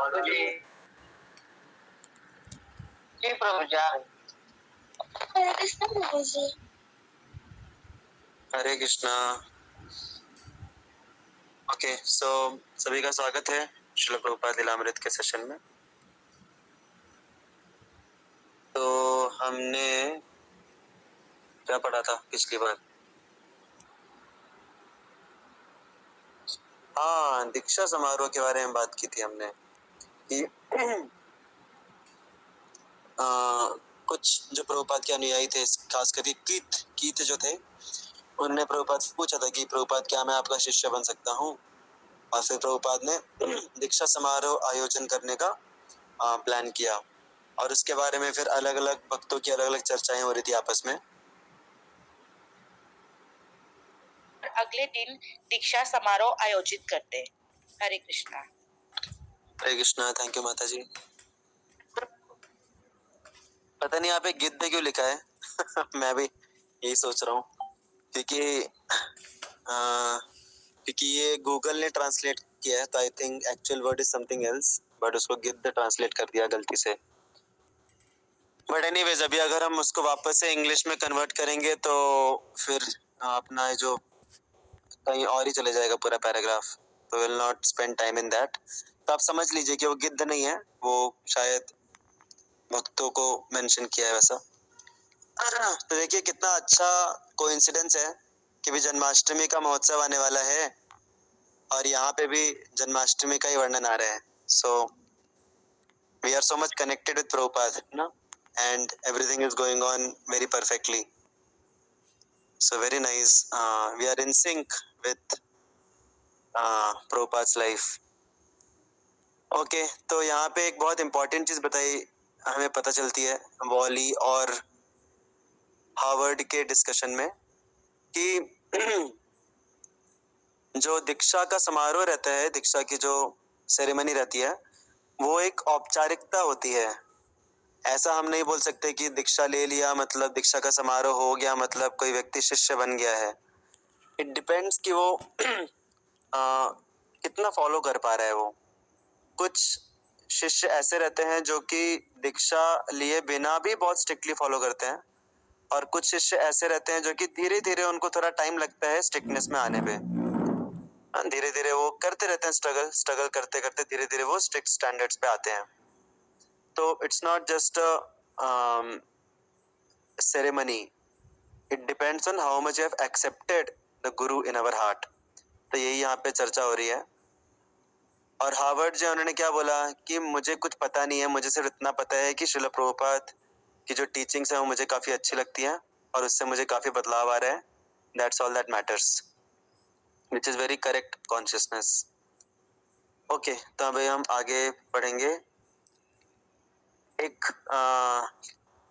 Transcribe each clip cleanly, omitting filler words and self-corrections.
जी जी प्रभु जा रहे। हरे कृष्णा प्रभु जी। हरे कृष्णा। ओके, सो सभी का स्वागत है श्रील प्रभुपाद लीलामृत के सेशन में। तो हमने क्या पढ़ा था पिछली बार? हाँ, दीक्षा समारोह के बारे में बात की थी हमने कि कुछ जो प्रभुपाद के अनुयायी थे, खास करके कीथ जो थे, उन्होंने प्रभुपाद से पूछा था कि प्रभुपाद क्या मैं आपका शिष्य बन सकता हूँ? और फिर प्रभुपाद ने दीक्षा समारोह आयोजन करने का प्लान किया और उसके बारे में फिर अलग अलग भक्तों की अलग अलग चर्चाएं हो रही थी आपस में। अगले दिन दीक्षा समारोह आयोजित करते हैं। हरे कृष्णा। हरे कृष्णा। थैंक यू माता जी। पता नहीं यहाँ पे गिद्ध क्यों लिखा है मैं भी यही सोच रहा हूँ क्योंकि ये गूगल ने ट्रांसलेट किया है, तो I think actual word is something else, but उसको गिद्ध ट्रांसलेट कर दिया गलती से। बट एनीवेज, अभी अगर हम उसको वापस से इंग्लिश में कन्वर्ट करेंगे तो फिर अपना जो कहीं और ही चले जाएगा पूरा पैराग्राफ, तो will not spend time in that. तो आप समझ लीजिए कि वो गिद्ध नहीं है, वो शायद भक्तों को मेंशन किया है वैसा। तो देखिए कितना अच्छा कोइंसिडेंस है कि भी जन्माष्टमी का महोत्सव आने वाला है और यहाँ पे भी जन्माष्टमी का ही वर्णन आ रहा है। So we are so much connected with Prabhupada ना, and everything is going on very perfectly. So very nice, we are in sync with Prabhupada's life. Okay, तो यहाँ पे एक बहुत इंपॉर्टेंट चीज बताई हमें पता चलती है वॉली और हार्वर्ड के डिस्कशन में कि जो दीक्षा का समारोह रहता है, दीक्षा की जो सेरेमनी रहती है, वो एक औपचारिकता होती है। ऐसा हम नहीं बोल सकते कि दीक्षा ले लिया मतलब दीक्षा का समारोह हो गया मतलब कोई व्यक्ति शिष्य बन गया है। इट डिपेंड्स कि वो कितना फॉलो कर पा रहा है। वो कुछ शिष्य ऐसे रहते हैं जो कि दीक्षा लिए बिना भी बहुत स्ट्रिक्टली फॉलो करते हैं, और कुछ शिष्य ऐसे रहते हैं जो कि धीरे धीरे उनको थोड़ा टाइम लगता है स्ट्रिक्टनेस में आने पे। धीरे धीरे वो करते रहते हैं, स्ट्रगल करते करते धीरे धीरे वो स्ट्रिक्ट स्टैंडर्ड्स पे आते हैं। तो it's not just ceremony, it depends on how much you have accepted the Guru in our heart. तो यही यहाँ पे चर्चा हो रही है। और हार्वर्ड जो उन्होंने क्या बोला कि मुझे कुछ पता नहीं है, मुझे सिर्फ इतना पता है कि श्रील प्रभुपाद की जो टीचिंग्स है वो मुझे काफी अच्छी लगती हैं और उससे मुझे काफी बदलाव आ रहा है। That's all that matters, which is very correct consciousness. Okay, तो अभी हम आगे पढ़ेंगे। एक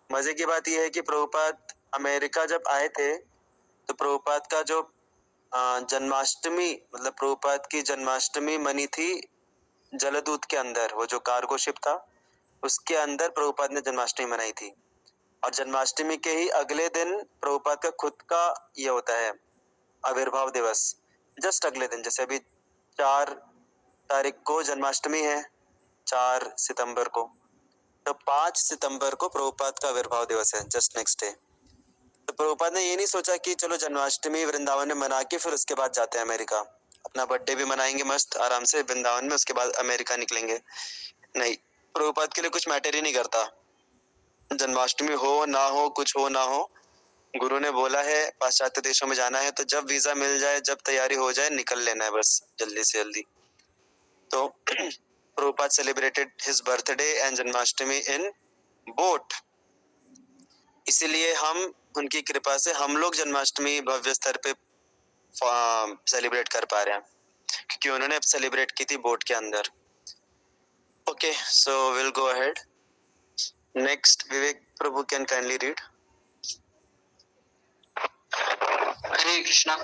मजे की बात यह है कि प्रभुपाद अमेरिका जब आए थे तो प्रभुपाद का जो जन्माष्टमी मतलब प्रभुपाद की जन्माष्टमी मनी थी जलदूत के अंदर, वो जो कार्गो शिप था उसके अंदर प्रभुपाद ने जन्माष्टमी मनाई थी। और जन्माष्टमी के ही अगले दिन प्रभुपाद का खुद का ये होता है आविर्भाव दिवस, जस्ट अगले दिन। जैसे अभी 4 तारीख को जन्माष्टमी है, 4 सितंबर को, तो 5 सितंबर को प्रभुपाद का आविर्भाव दिवस है, जस्ट नेक्स्ट डे। तो प्रभुपाद ने ये नहीं सोचा कि चलो जन्माष्टमी वृंदावन में मना के फिर उसके बाद जाते हैं अमेरिका, अपना बर्थडे भी मनाएंगे मस्त आराम से वृंदावन में, उसके बाद अमेरिका निकलेंगे। नहीं, प्रभुपाद के लिए कुछ मैटर ही नहीं करता, जन्माष्टमी हो ना हो, कुछ हो ना हो, गुरु ने बोला है पाश्चात्य देशों में जाना है तो जब वीजा मिल जाए, जब तैयारी हो जाए, निकल लेना है बस जल्दी से जल्दी। तो Prabhupada celebrated his birthday and Janmashtami in boat, इसीलिए हम उनकी कृपा से हम लोग जन्माष्टमी भव्य स्तर पे सेलिब्रेट कर पा रहे हैं, क्योंकि उन्होंने सेलिब्रेट की थी बोट के अंदर। Okay, so will go ahead. Next, Vivek Prabhu can kindly read. Hare Krishna.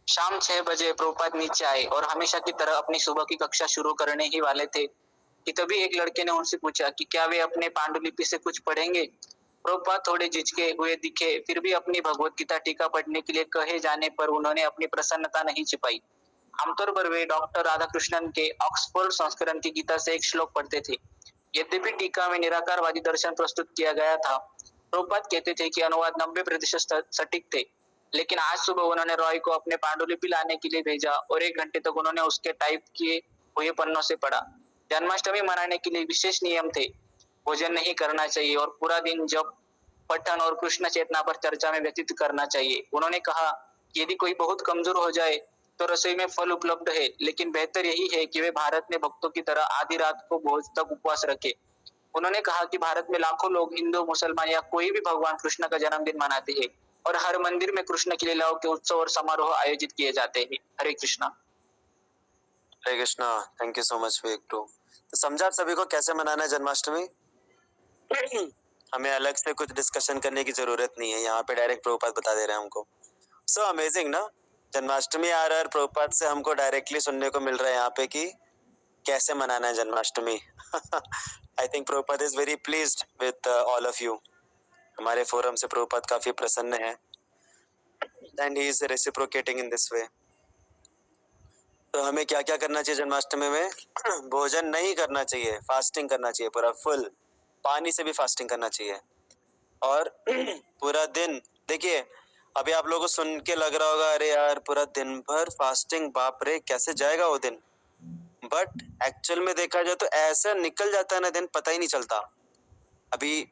शाम 6 बजे प्रभुपाद नीचे आए और हमेशा की तरह अपनी सुबह की कक्षा शुरू करने ही वाले थे कि तभी एक लड़के ने उनसे पूछा कि क्या वे अपने पांडुलिपि से कुछ पढ़ेंगे। प्रभुपाद थोड़े झिझके हुए दिखे, फिर भी अपनी भगवत गीता टीका पढ़ने के लिए कहे जाने पर उन्होंने अपनी प्रसन्नता नहीं छिपाई। आमतौर पर वे डॉक्टर राधाकृष्णन के ऑक्सफोर्ड संस्करण की गीता से एक श्लोक पढ़ते थे। यद्यपि टीका में निराकारवादी दर्शन प्रस्तुत किया गया था, प्रभुपाद कहते थे कि अनुवाद 90% सटीक थे। लेकिन आज सुबह उन्होंने रॉय को अपने पांडुलिपि लाने के लिए भेजा और 1 घंटे तक उन्होंने उसके टाइप किए हुए पन्नों से पढ़ा। जन्माष्टमी मनाने के लिए विशेष नियम थे। भोजन नहीं करना चाहिए और पूरा दिन जप, पठन और कृष्ण चेतना पर चर्चा में व्यतीत करना चाहिए। उन्होंने कहा, यदि कोई बहुत कमजोर हो जाए तो रसोई में फल उपलब्ध है, लेकिन बेहतर यही है कि वे भारत में भक्तों की तरह आधी रात को भोज तक उपवास रखे। उन्होंने कहा कि भारत में लाखों लोग हिंदू, मुसलमान या कोई भी भगवान कृष्ण का जन्मदिन मनाते हैं और हर मंदिर में कृष्ण की लीलाओं के उत्सव और समारोह आयोजित किए जाते हैं। Hare Krishna. Hare Krishna. Thank you so much Vivek bro. तो समझा आप सभी को कैसे मनाना है जन्माष्टमी? हमें अलग से कुछ डिस्कशन करने की जरूरत नहीं है, यहाँ पे डायरेक्ट प्रभुपाद बता दे रहे हैं हमको। सो अमेजिंग ना, जन्माष्टमी आ रहा है और प्रभुपाद से हमको डायरेक्टली सुनने को मिल रहा है यहाँ पे कि कैसे मनाना है Janmashtami. I think Prabhupada is very pleased with all of you. हमारे फोरम से प्रभुपाद काफी प्रसन्न है and he is reciprocating in this way. तो हमें क्या क्या करना चाहिए जन्माष्टमी में? भोजन नहीं करना चाहिए, फास्टिंग करना चाहिए पूरा फुल, पानी से भी फास्टिंग करना चाहिए। और पूरा दिन, देखिए अभी आप लोगों को सुन के लग रहा होगा अरे यार पूरा दिन भर फास्टिंग, बाप रे कैसे जाएगा वो दिन। बट एक्चुअल में देखा जाए तो ऐसा निकल जाता है ना दिन, पता ही नहीं चलता। अभी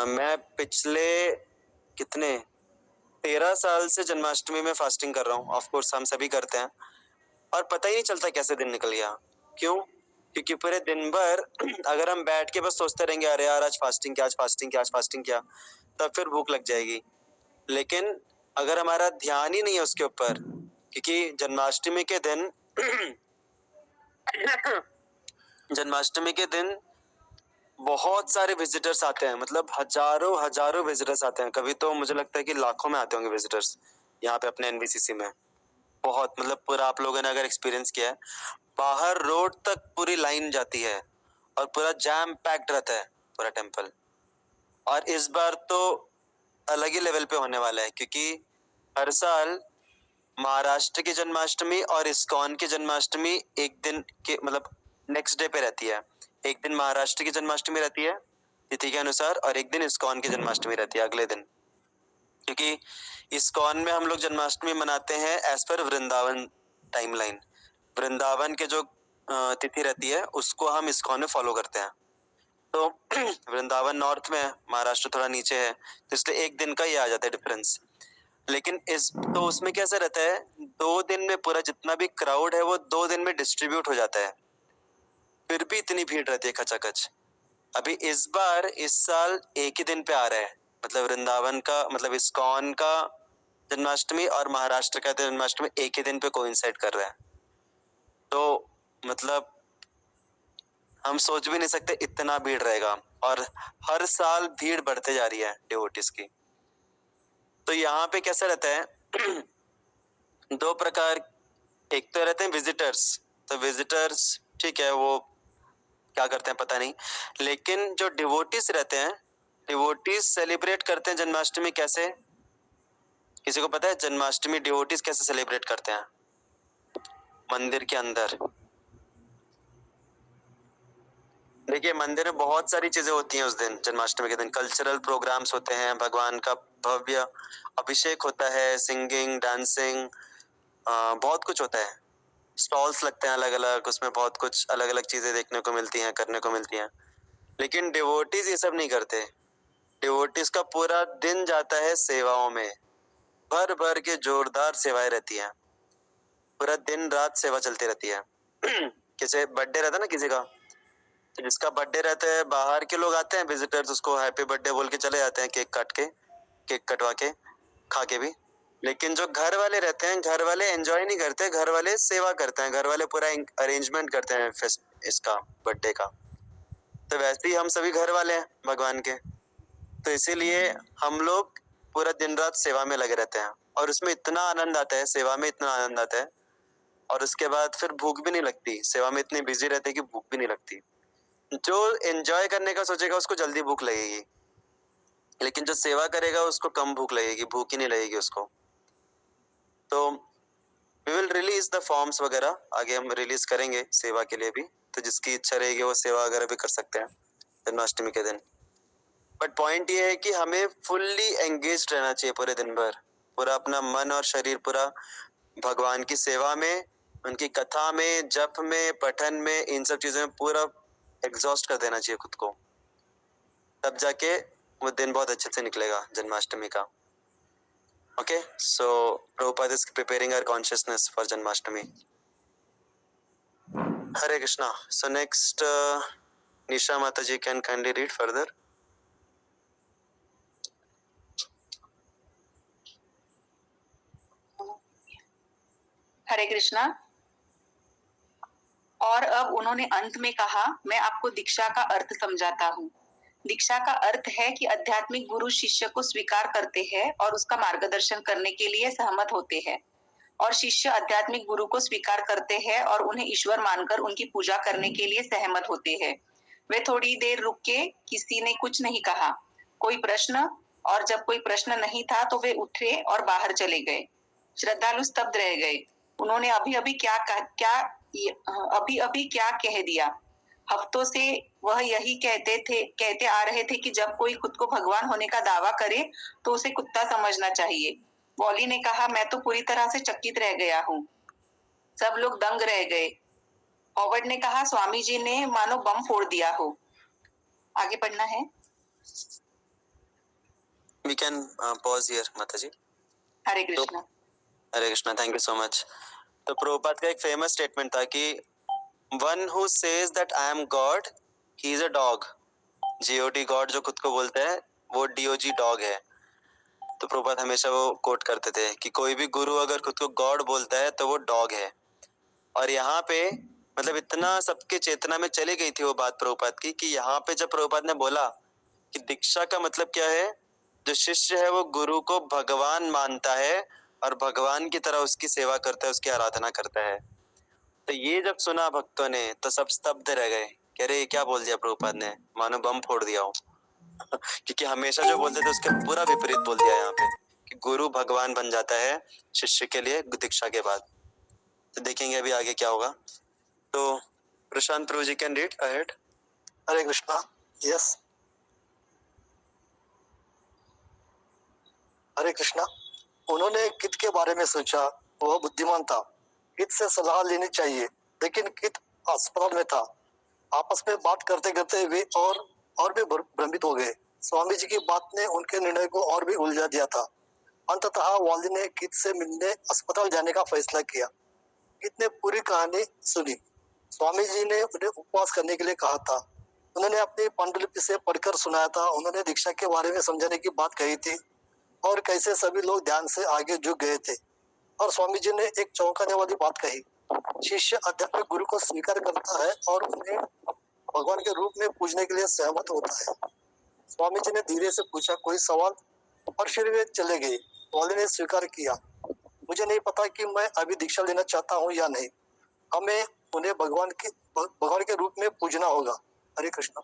मैं पिछले कितने 13 साल से जन्माष्टमी में फास्टिंग कर रहा हूँ। ऑफ कोर्स हम सभी करते हैं और पता ही नहीं चलता कैसे दिन निकल गया। क्यों? क्योंकि पूरे दिन भर अगर हम बैठ के बस सोचते रहेंगे अरे यार आज फास्टिंग किया, आज फास्टिंग किया, आज फास्टिंग किया, तब फिर भूख लग जाएगी। लेकिन अगर हमारा ध्यान ही नहीं है उसके ऊपर, क्योंकि जन्माष्टमी के दिन जन्माष्टमी के दिन बहुत सारे विजिटर्स आते हैं, मतलब हजारों विजिटर्स आते हैं। कभी तो मुझे लगता है कि लाखों में आते होंगे विजिटर्स यहाँ पे अपने एनवीसीसी में। बहुत, मतलब पूरा आप लोगों ने अगर एक्सपीरियंस किया है, बाहर रोड तक पूरी लाइन जाती है और पूरा जैम पैक्ड रहता है पूरा टेम्पल। और इस बार तो अलग ही लेवल पे होने वाला है, क्योंकि हर साल महाराष्ट्र की जन्माष्टमी और इस्कॉन की जन्माष्टमी एक दिन के मतलब नेक्स्ट डे पे रहती है। एक दिन महाराष्ट्र की जन्माष्टमी रहती है तिथि के अनुसार और एक दिन इस्कॉन की जन्माष्टमी रहती है अगले दिन। क्योंकि इस्कॉन में हम लोग जन्माष्टमी मनाते हैं as per Vrindavan timeline. Vrindavan के जो तिथि रहती है उसको हम इस्कॉन में फॉलो करते हैं। तो वृंदावन नॉर्थ में है, महाराष्ट्र थोड़ा नीचे है, तो इसलिए एक दिन का ये आ जाता है डिफरेंस। लेकिन तो उसमें कैसा रहता है, 2 दिन में पूरा जितना भी क्राउड है वो 2 दिन में डिस्ट्रीब्यूट हो जाता है, फिर भी इतनी भीड़ रहती है खचाखच। अभी इस बार इस साल एक ही दिन पे आ रहा है, मतलब वृंदावन का मतलब इस्कॉन का जन्माष्टमी और महाराष्ट्र का जन्माष्टमी एक ही दिन पे कोइंसाइड कर रहा है। तो मतलब हम सोच भी नहीं सकते इतना भीड़ रहेगा और हर साल भीड़ बढ़ते जा रही है डिवोटीज की। तो यहाँ पे कैसा रहता है 2 प्रकार, एक तो रहते हैं विजिटर्स। तो विजिटर्स ठीक है, वो क्या करते हैं पता नहीं, लेकिन जो डिवोटीज रहते हैं, डिवोटीज सेलिब्रेट करते हैं जन्माष्टमी कैसे? किसी को पता है जन्माष्टमी डिवोटीज कैसे सेलिब्रेट करते हैं? मंदिर के अंदर देखिए, मंदिर में बहुत सारी चीजें होती हैं उस दिन, जन्माष्टमी के दिन कल्चरल प्रोग्राम्स होते हैं, भगवान का भव्य अभिषेक होता है, सिंगिंग, डांसिंग, बहुत कुछ होता है। स्टॉल्स लगते हैं अलग अलग, उसमें बहुत कुछ अलग अलग चीजें देखने को मिलती हैं, करने को मिलती हैं। लेकिन डिवोटीज ये सब नहीं करते। डिवोटीज का पूरा दिन जाता है सेवाओं में, भर भर के जोरदार सेवाएं रहती हैं, पूरा दिन रात सेवा चलती रहती है। किसी बर्थडे रहता है ना किसी का, तो जिसका बर्थडे रहता है बाहर के लोग आते हैं विजिटर्स, उसको हैप्पी बर्थडे बोल के चले जाते हैं, केक काट के, केक कटवा के, खा के भी। लेकिन जो घर वाले रहते हैं, घर वाले एंजॉय नहीं करते, घर वाले सेवा करते हैं, घर वाले पूरा अरेंजमेंट करते हैं इसका बर्थडे का। तो वैसे ही हम सभी घर वाले हैं भगवान के, तो इसीलिए हम लोग पूरा दिन रात सेवा में लगे रहते हैं और उसमें इतना आनंद आता है, सेवा में इतना आनंद आता है, और उसके बाद फिर भूख भी नहीं लगती। सेवा में इतनी बिजी रहते हैं कि भूख भी नहीं लगती। जो एंजॉय करने का सोचेगा उसको जल्दी भूख लगेगी, लेकिन जो सेवा करेगा उसको कम भूख लगेगी, भूख ही नहीं लगेगी उसको। तो we will release the forms वगैरह, आगे हम रिलीज करेंगे सेवा के लिए भी, तो जिसकी इच्छा रहेगी वो सेवा वगैरह भी कर सकते हैं जन्माष्टमी के दिन। बट पॉइंट ये है कि हमें फुल्ली एंगेज रहना चाहिए पूरे दिन भर, पूरा अपना मन और शरीर पूरा भगवान की सेवा में, उनकी कथा में, जप में, पठन में, इन सब चीजों में पूरा एग्जॉस्ट कर देना चाहिए खुद को, तब जाके वो दिन बहुत अच्छे से निकलेगा जन्माष्टमी का। Okay, so Prabhupada is preparing our consciousness for Janmashtami. Hare Krishna. So next Nisha Mata ji can kindly read further. Hare Krishna. और अब उन्होंने अंत में कहा, मैं आपको दीक्षा का अर्थ समझाता हूँ। दीक्षा का अर्थ है कि आध्यात्मिक गुरु शिष्य को स्वीकार करते हैं और उसका मार्गदर्शन करने के लिए सहमत होते हैं, और शिष्य आध्यात्मिक गुरु को स्वीकार करते हैं और उन्हें ईश्वर मानकर उनकी पूजा करने के लिए सहमत होते हैं। वे थोड़ी देर रुक के, किसी ने कुछ नहीं कहा, कोई प्रश्न, और जब कोई प्रश्न नहीं था तो वे उठे और बाहर चले गए। श्रद्धालु स्तब्ध रह गए। उन्होंने अभी अभी क्या कह दिया। हफ्तों से वह यही कहते आ रहे थे कि जब कोई खुद को भगवान होने का दावा करे तो उसे कुत्ता समझना चाहिए। वॉली ने कहा, मैं तो पूरी तरह से चकित रह गया हूँ। सब लोग दंग रह गए। हॉवर्ड ने कहा, स्वामी जी ने मानो बम फोड़ दिया हो। आगे पढ़ना है। We can pause here Mata ji. Hare Krishna. Hare Krishna, thank you so much. तो प्रभुपाद का एक फेमस स्टेटमेंट था कि one who says that I am God, he is a dog. G O D God जो खुद को बोलता है वो डीओजी डॉग है। तो प्रभुपाद हमेशा वो कोट करते थे कि कोई भी गुरु अगर खुद को गॉड बोलता है तो वो डॉग है। और यहाँ पे मतलब इतना सबके चेतना में चली गई थी वो बात प्रभुपाद की कि यहाँ पे जब प्रभुपाद ने बोला कि दीक्षा का मतलब क्या है, जो शिष्य है वो गुरु को भगवान मानता है और भगवान की तरह उसकी सेवा करता है, उसकी आराधना करता है। तो ये जब सुना भक्तों ने तो सब स्तब्ध रह गए, कह रहे ये क्या बोल दिया प्रभुपाद ने, मानो बम फोड़ दिया हो। क्योंकि हमेशा जो बोलते थे उसके पूरा विपरीत बोल दिया यहाँ पे कि गुरु भगवान बन जाता है शिष्य के लिए दीक्षा के बाद। तो देखेंगे अभी आगे क्या होगा। तो Prashant Prabhu ji can read ahead. Hare Krishna. Yes, Hare Krishna. उन्होंने कित के बारे में सोचा, वह बुद्धिमान था। कित से सलाह लेनी चाहिए, लेकिन कित अस्पताल में था। आपस में बात करते करते वे और भी भ्रमित हो गए। स्वामी जी की बात ने उनके निर्णय को और भी उलझा दिया था। अंततः वाली ने कित से मिलने अस्पताल जाने का फैसला किया। कित ने पूरी कहानी सुनी। स्वामी जी ने उन्हें उपवास करने के लिए कहा था। उन्होंने अपनी पांडुलिपि से पढ़कर सुनाया था। उन्होंने दीक्षा के बारे में समझाने की बात कही थी और कैसे सभी लोग ध्यान से आगे झुक गए थे। और स्वामी जी ने एक चौंकाने वाली बात कही, शिष्य आध्यात्मिक गुरु को स्वीकार करता है और उन्हें भगवान के रूप में पूजने के लिए सहमत होता है। स्वामी जी ने धीरे से पूछा, कोई सवाल? और फिर वे चले गए। वाली ने स्वीकार किया, मुझे नहीं पता कि मैं अभी दीक्षा लेना चाहता हूँ या नहीं। हमें उन्हें भगवान के रूप में पूजना होगा। हरे कृष्णा।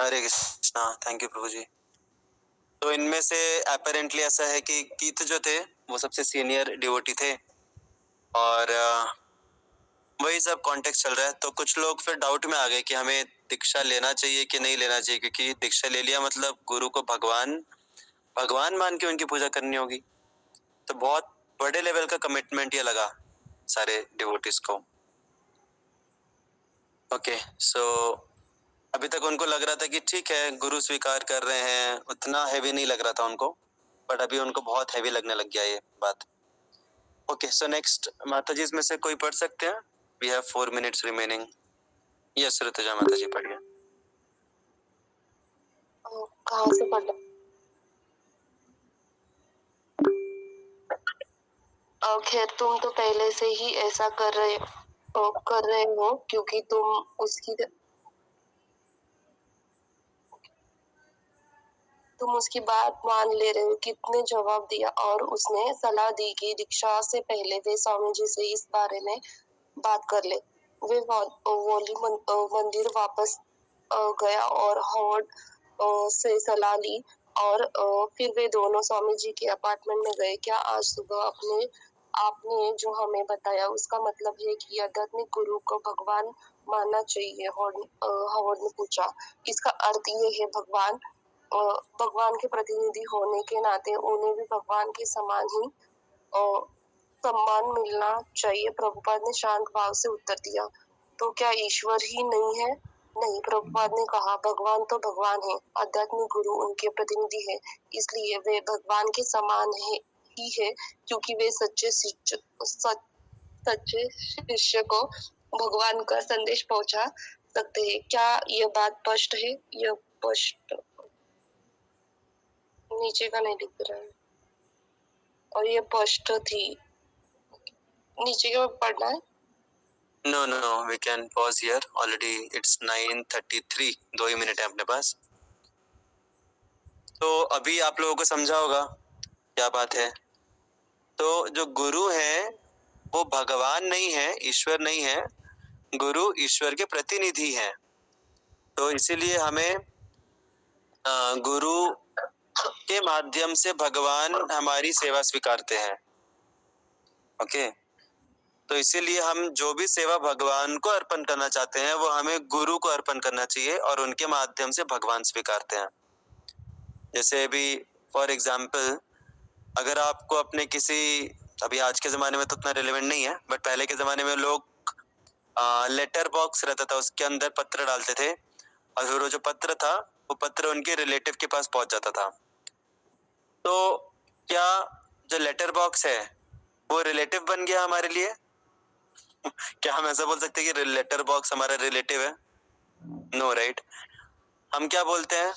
हरे कृष्णा, थैंक यू प्रभु जी। तो इनमें से अपेरेंटली ऐसा है कि कीत जो थे वो सबसे सीनियर डिवोटी थे और वही सब कॉन्टेक्स्ट चल रहा है। तो कुछ लोग फिर डाउट में आ गए कि हमें दीक्षा लेना चाहिए कि नहीं लेना चाहिए, क्योंकि दीक्षा ले लिया मतलब गुरु को भगवान मान के उनकी पूजा करनी होगी। तो बहुत बड़े लेवल का कमिटमेंट ये लगा सारे डिवोटीज को। ओके, सो अभी तक उनको लग रहा था कि ठीक है गुरु स्वीकार कर रहे हैं, उतना हैवी नहीं लग रहा था उनको, बट अभी उनको बहुत हैवी लगने लग गया ये बात। ओके, सो नेक्स्ट माता जी इसमें से कोई पढ़ सकते हैं? We have 4 minutes remaining. Yes Rituja Mata ji पढ़िए। कहाँ से पढ़ना? खैर, तुम तो पहले से ही ऐसा कर रहे हो क्योंकि तुम उसकी बात मान ले रहे हो। कितने जवाब दिया और उसने सलाह दी कि दीक्षा से पहले वे स्वामी जी से इस बारे में बात कर ले। वे वॉली मंदिर वापस गया और हॉवर्ड से सलाह ली और फिर वे दोनों स्वामी जी के अपार्टमेंट में गए। क्या आज सुबह आपने जो हमें बताया उसका मतलब है कि आध्यात्मिक गुरु को भगवान मानना चाहिए? हॉवर्ड ने पूछा। इसका अर्थ ये है भगवान के प्रतिनिधि होने के नाते उन्हें भी भगवान के समान ही सम्मान मिलना चाहिए। प्रभुपाद ने शांत भाव से उत्तर दिया। तो क्या ईश्वर ही नहीं है? नहीं, प्रभुपाद ने कहा, भगवान तो भगवान है, आध्यात्मिक गुरु उनके प्रतिनिधि है, इसलिए वे भगवान के समान ही है, क्योंकि वे सच्चे शिष्य को भगवान का संदेश पहुंचा सकते हैं। क्या यह बात स्पष्ट है? यह स्पष्ट नीचे का नहीं दिख रहा है, और ये स्पष्ट थी। नीचे का पढ़ना है। No, we can pause here. Already it's 9:33. 2 he minute है अपने पास। तो अभी आप लोगों को समझा होगा क्या बात है। तो जो गुरु है वो भगवान नहीं है, ईश्वर नहीं है, गुरु ईश्वर के प्रतिनिधि हैं। तो इसीलिए हमें गुरु के माध्यम से भगवान हमारी सेवा स्वीकारते हैं। ओके, तो इसीलिए हम जो भी सेवा भगवान को अर्पण करना चाहते हैं वो हमें गुरु को अर्पण करना चाहिए और उनके माध्यम से भगवान स्वीकारते हैं। जैसे अभी फॉर एग्जाम्पल अगर आपको अपने अभी आज के ज़माने में तो उतना रिलेवेंट नहीं है, बट पहले के ज़माने में लोग लेटर बॉक्स रहता था, उसके अंदर पत्र डालते थे और फिर वो जो पत्र था वो पत्र उनके रिलेटिव के पास पहुंच जाता था। तो क्या जो लेटर बॉक्स है वो रिलेटिव बन गया हमारे लिए? क्या हम ऐसा बोल सकते हैं कि लेटर बॉक्स हमारा रिलेटिव है? No, right. हम क्या बोलते हैं?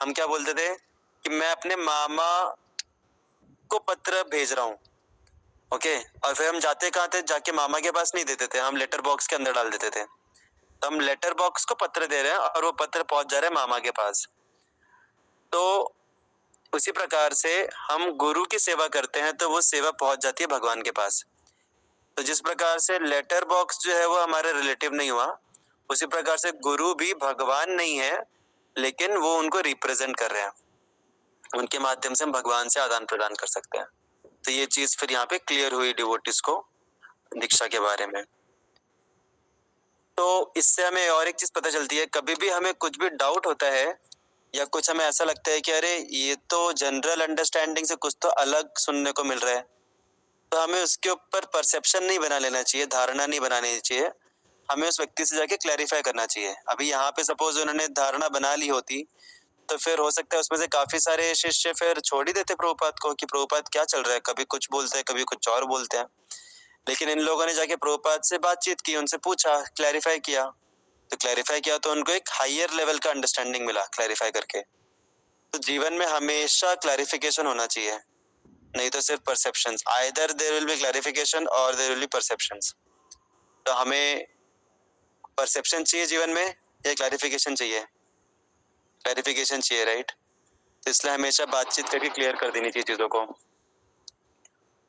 हम क्या बोलते थे कि मैं अपने मामा को पत्र भेज रहा हूँ। ओके, और फिर हम जाते कहाँ थे? जाके मामा के पास नहीं देते थे, हम लेटर बॉक्स के अंदर डाल देते थे। तो हम लेटर बॉक्स को पत्र दे रहे हैं और वो पत्र पहुंच जा रहा है मामा के पास। तो उसी प्रकार से हम गुरु की सेवा करते हैं तो वो सेवा पहुंच जाती है भगवान के पास। तो जिस प्रकार से लेटर बॉक्स जो है वो हमारे रिलेटिव नहीं हुआ, उसी प्रकार से गुरु भी भगवान नहीं है, लेकिन वो उनको रिप्रेजेंट कर रहे हैं। उनके माध्यम से हम भगवान से आदान प्रदान कर सकते हैं। तो ये चीज फिर यहाँ पे क्लियर हुई डिवोटिस को दीक्षा के बारे में। तो इससे हमें और एक चीज पता चलती है, कभी भी हमें कुछ भी डाउट होता है या कुछ हमें ऐसा लगता है कि अरे ये तो जनरल अंडरस्टैंडिंग से कुछ तो अलग सुनने को मिल रहा है, तो हमें उसके ऊपर परसेप्शन नहीं बना लेना चाहिए, धारणा नहीं बनानी चाहिए। हमें उस व्यक्ति से जाके क्लैरिफाई करना चाहिए। अभी यहाँ पे सपोज उन्होंने धारणा बना ली होती तो फिर हो सकता है उसमें से काफी सारे शिष्य फिर छोड़ ही देते प्रभुपाद को कि प्रभुपाद क्या चल रहा है, कभी कुछ बोलते हैं कभी कुछ और बोलते हैं। लेकिन इन लोगों ने जाके प्रभुपाद से बातचीत की, उनसे पूछा, क्लैरिफाई किया। तो उनको एक हायर लेवल का अंडरस्टैंडिंग मिला क्लैरिफाई करके। तो जीवन में हमेशा क्लैरिफिकेशन होना चाहिए, नहीं तो सिर्फ perceptions. Either there will be clarification और देयर विल बी परसेप्शंस। तो हमें परसेप्शन चाहिए जीवन में या क्लैरिफिकेशन चाहिए? क्लैरिफिकेशन चाहिए, राइट। तो इसलिए हमेशा बातचीत करके क्लियर कर देनी चाहिए चीजों को।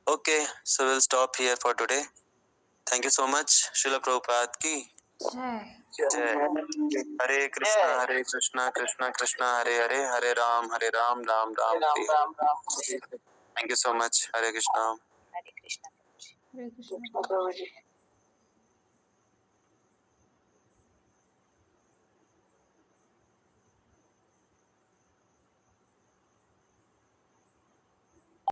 Okay, so will stop here for today. Thank you so much. Srila Prabhupada की जय। Hare Krishna Krishna Krishna Hare Hare, Hare Ram Ram Ram Hare. Thank you so much. Hare Krishna. Hare Krishna. Prabhu ji.